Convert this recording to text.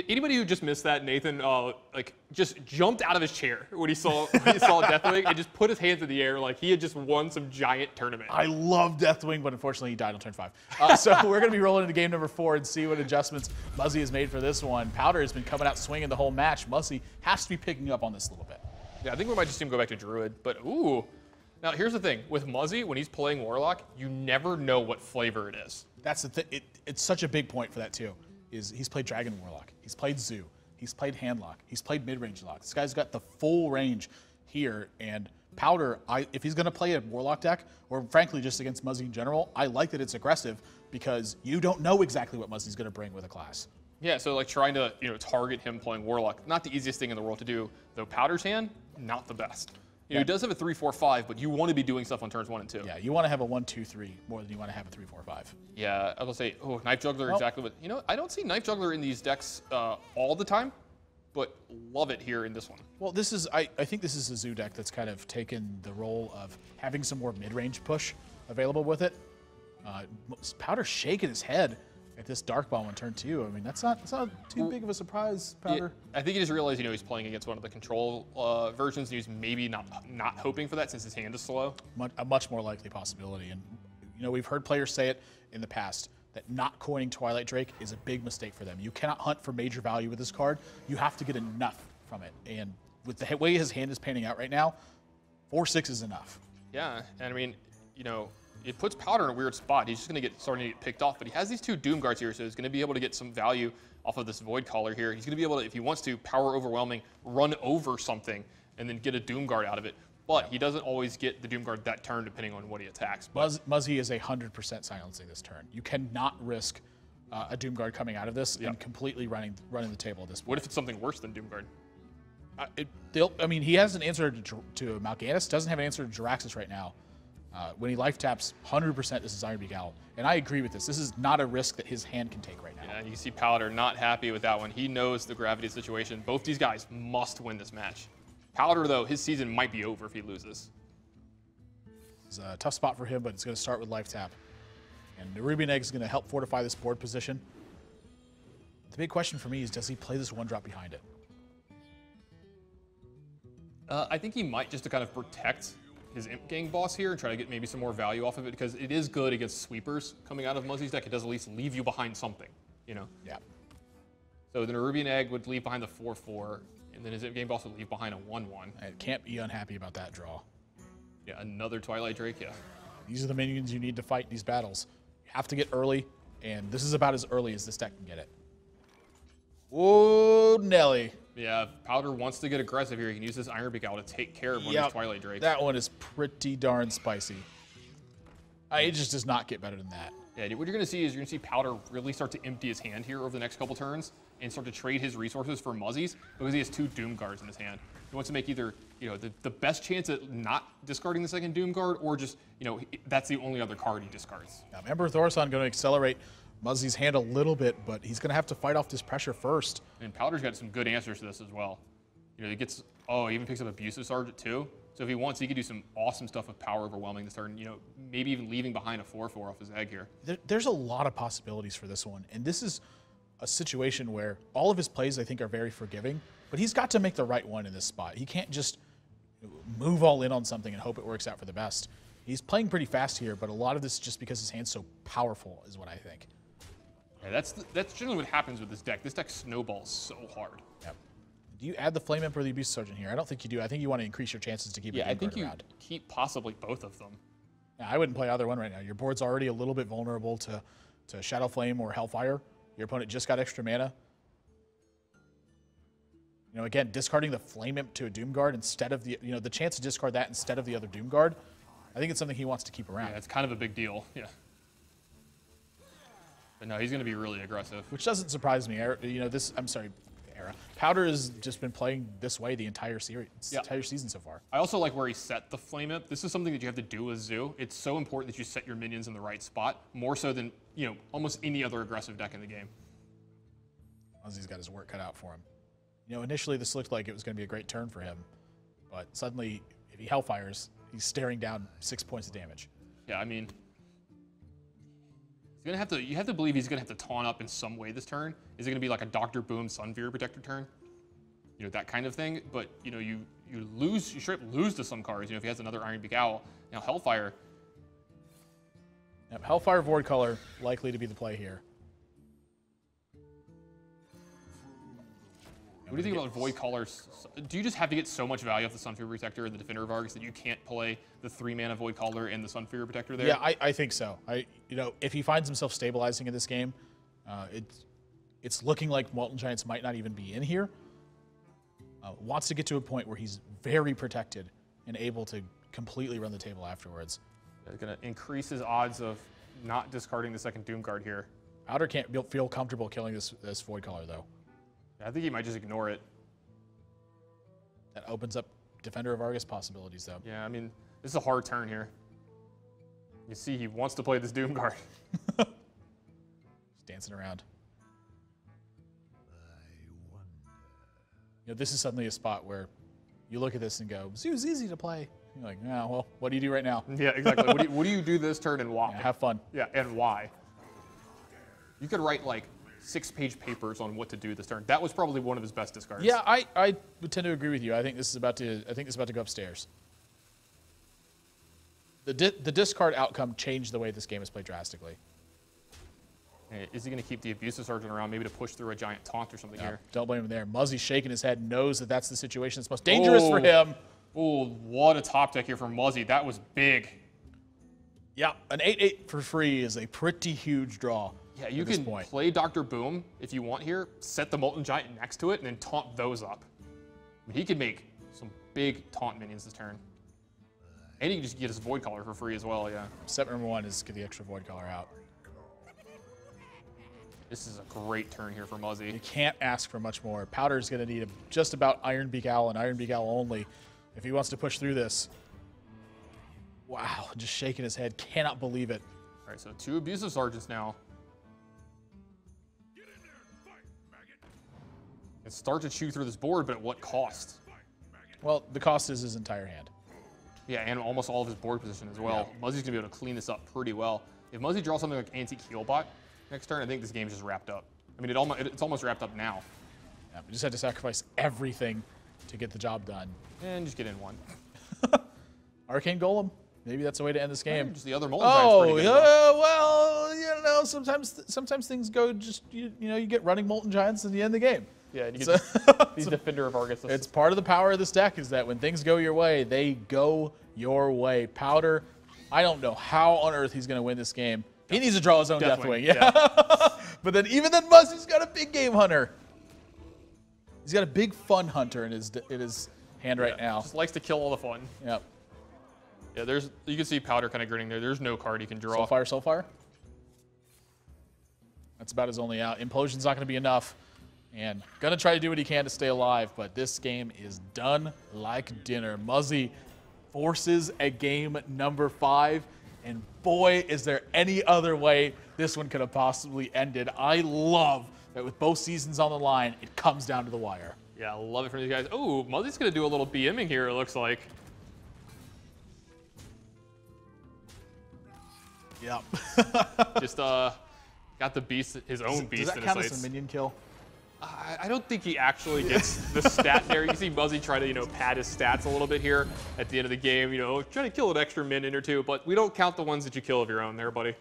anybody who just missed that, Nathan, like just jumped out of his chair when he saw Deathwing and just put his hands in the air like he had just won some giant tournament. I love Deathwing, but unfortunately he died on turn 5. So we're going to be rolling into game number 4 and see what adjustments Muzzy has made for this one. Powder has been coming out swinging the whole match. Muzzy has to be picking up on this a little bit. Yeah, I think we might just see him go back to Druid, but ooh. Now here's the thing, with Muzzy, when he's playing Warlock, you never know what flavor it is. That's the thing. It's such a big point for that too. Is he's played Dragon Warlock, he's played Zoo, he's played Handlock, he's played mid-range lock. This guy's got the full range here, and Powder, if he's going to play a Warlock deck, or frankly just against Muzzy in general, I like that it's aggressive because you don't know exactly what Muzzy's going to bring with a class. Yeah, so like trying to target him playing Warlock, not the easiest thing in the world to do, though Powder's hand, not the best. He does have a 3-4-5, but you want to be doing stuff on turns 1 and 2. Yeah, you want to have a 1-2-3 more than you want to have a 3-4-5. Yeah, I will say, Knife Juggler, exactly what, I don't see Knife Juggler in these decks all the time, but love it here in this one. Well, this is, I think this is a Zoo deck that's kind of taken the role of having some more mid-range push available with it. Powder shaking his head at this Dark Bomb on turn 2. I mean, that's not too big of a surprise, Powder. Yeah, I think he just realized, he's playing against one of the control versions, and he's maybe not hoping for that since his hand is slow. A much more likely possibility. And, we've heard players say it in the past, that not coining Twilight Drake is a big mistake for them. You cannot hunt for major value with this card. You have to get enough from it. And with the way his hand is panning out right now, 4-6 is enough. Yeah, and I mean, it puts Powder in a weird spot. He's just going to starting to get picked off, but he has these 2 Doom Guards here, so he's going to be able to get some value off of this Void Caller here. He's going to be able to, if he wants to, power overwhelming, run over something, and then get a Doom Guard out of it. But he doesn't always get the Doom Guard that turn depending on what he attacks. Muzzy is 100% silencing this turn. You cannot risk a Doom Guard coming out of this and completely running the table at this point. What if it's something worse than Doom Guard? He has an answer to Mal'Ganis, doesn't have an answer to Jiraxis right now. When he life taps, 100% this is Iron Beak Owl. And I agree with this. This is not a risk that his hand can take right now. Yeah, and you can see Powder not happy with that one. He knows the gravity situation. Both these guys must win this match. Powder, though, his season might be over if he loses. It's a tough spot for him, but it's going to start with life tap. And the Ruby and Egg is going to help fortify this board position. The big question for me is, does he play this 1-drop behind it? I think he might, just to kind of protect his Imp Gang boss here and try to get maybe some more value off of it, because it is good against sweepers coming out of Muzzy's deck. It does at least leave you behind something, Yeah. So then a Ruby and Egg would leave behind the 4-4, and then his Imp Gang boss would leave behind a 1-1. I can't be unhappy about that draw. Yeah, another Twilight Drake, yeah. These are the minions you need to fight these battles. You have to get early, and this is about as early as this deck can get it. Whoa, Nelly. Yeah, Powder wants to get aggressive here. He can use this Iron Beak Owl to take care of one of these Twilight Drakes. That one is pretty darn spicy. It just does not get better than that. Yeah, what you're going to see is you're going to see Powder really start to empty his hand here over the next couple turns and start to trade his resources for Muzzy's because he has 2 Doom Guards in his hand. He wants to make either, the best chance at not discarding the second Doom Guard, or just, that's the only other card he discards. Now, Emperor Thorson going to accelerate Muzzy's hand a little bit, but he's going to have to fight off this pressure first. And Powder's got some good answers to this as well. He gets, he even picks up Abusive Sergeant too. So if he wants, he could do some awesome stuff with Power Overwhelming this turn, maybe even leaving behind a 4-4 off his egg here. There's a lot of possibilities for this one, and this is a situation where all of his plays, I think, are very forgiving, but he's got to make the right one in this spot. He can't just move all in on something and hope it works out for the best. He's playing pretty fast here, but a lot of this is just because his hand's so powerful, is what I think. Yeah, that's generally what happens with this deck. This deck snowballs so hard. Yep. Do you add the Flame Imp or the Abusive Sergeant here? I don't think you do. I think you want to increase your chances to keep it around. Yeah, I think you keep possibly both of them. Yeah, I wouldn't play either one right now. Your board's already a little bit vulnerable to Shadow Flame or Hellfire. Your opponent just got extra mana. Again, discarding the Flame Imp to a Doom Guard instead of the, the chance to discard that instead of the other Doom Guard, I think it's something he wants to keep around. Yeah, it's kind of a big deal. Yeah. But no, he's going to be really aggressive. Which doesn't surprise me. Powder has just been playing this way the entire series, entire season so far. I also like where he set the Flame Imp. This is something that you have to do with Zoo. It's so important that you set your minions in the right spot, more so than, almost any other aggressive deck in the game. Muzzy's got his work cut out for him. Initially this looked like it was going to be a great turn for him, but suddenly if he Hellfires, he's staring down 6 points of damage. Yeah, I mean, You have to believe he's gonna have to taunt up in some way this turn. Is it gonna be like a Dr. Boom Sunfear Protector turn? You know, that kind of thing. But you know, you straight up lose to some cards. You know, if he has another Iron Beak Owl. Now Hellfire. Yep, Hellfire Void Color likely to be the play here. What do you think about Void Colors? Do you just have to get so much value off the Sunfear Protector and the Defender of Argus that you can't play the 3-mana Void Color and the Sunfear Protector there? Yeah, I think so. You know, if he finds himself stabilizing in this game, it's looking like Molten Giants might not even be in here. Wants to get to a point where he's very protected and able to completely run the table afterwards. It's going to increase his odds of not discarding the second Doom card here. Outer can't feel comfortable killing this Void Color, though. I think he might just ignore it. That opens up Defender of Argus possibilities, though. Yeah, I mean, this is a hard turn here. You see, he wants to play this Doom card. Just dancing around. You know, this is suddenly a spot where you look at this and go, Zoo's easy to play. You're like, yeah, well, what do you do right now? Yeah, exactly. what do you do this turn and why? Yeah, have fun. Yeah, and why? You could write like 6-page papers on what to do this turn. That was probably one of his best discards. Yeah, I would tend to agree with you. I think this is about to go upstairs. The discard outcome changed the way this game is played drastically. Is he going to keep the Abusive Sergeant around, maybe to push through a giant taunt or something here? Don't blame him there. Muzzy's shaking his head, knows that that's the situation that's most dangerous for him. Oh, what a top deck here from Muzzy. That was big. Yeah, an 8/8 for free is a pretty huge draw. Yeah, you can play Dr. Boom if you want here, set the Molten Giant next to it, and then taunt those up. I mean, he could make some big taunt minions this turn. And he can just get his Void Color for free as well, yeah. Step number 1 is get the extra Void Color out. This is a great turn here for Muzzy. You can't ask for much more. Powder's going to need just about Iron Beak Owl and Iron Beak Owl only if he wants to push through this. Wow, just shaking his head. Cannot believe it. All right, so 2 Abusive Sergeants now. And start to chew through this board, but at what cost? Well, the cost is his entire hand. Yeah, and almost all of his board position as well. Yeah. Muzzy's going to be able to clean this up pretty well. If Muzzy draws something like Antique Healbot next turn, I think this game's just wrapped up. I mean, it's almost wrapped up now. Yeah, we just had to sacrifice everything to get the job done. And just get in 1. Arcane Golem. Maybe that's a way to end this game. Just the other Molten Giant's pretty good. Well, you know, sometimes things go just, you know, you get running Molten Giants and you end the game. Yeah, and you get these Defender of Argus. It's part of the power of this deck is that when things go your way, they go your way. Powder, I don't know how on earth he's going to win this game. He needs to draw his own Deathwing. Yeah. But then even then, Muzzy's got a big game hunter. He's got a big fun hunter in his hand right now. Just likes to kill all the fun. Yep. Yeah, you can see Powder kind of grinning there. There's no card he can draw. Soulfire. That's about his only out. Implosion's not going to be enough. And gonna try to do what he can to stay alive, but this game is done like dinner. Muzzy forces a game number 5, and boy, is there any other way this one could have possibly ended. I love that with both seasons on the line, it comes down to the wire. Yeah, I love it from these guys. Oh, Muzzy's gonna do a little BMing here, it looks like. Yep. Just got the beast, his own beast in his sights. Does that count as a minion kill? I don't think he actually gets the stat there. You can see Muzzy try to, you know, pad his stats a little bit here at the end of the game. You know, trying to kill an extra minion or 2, but we don't count the ones that you kill of your own there, buddy.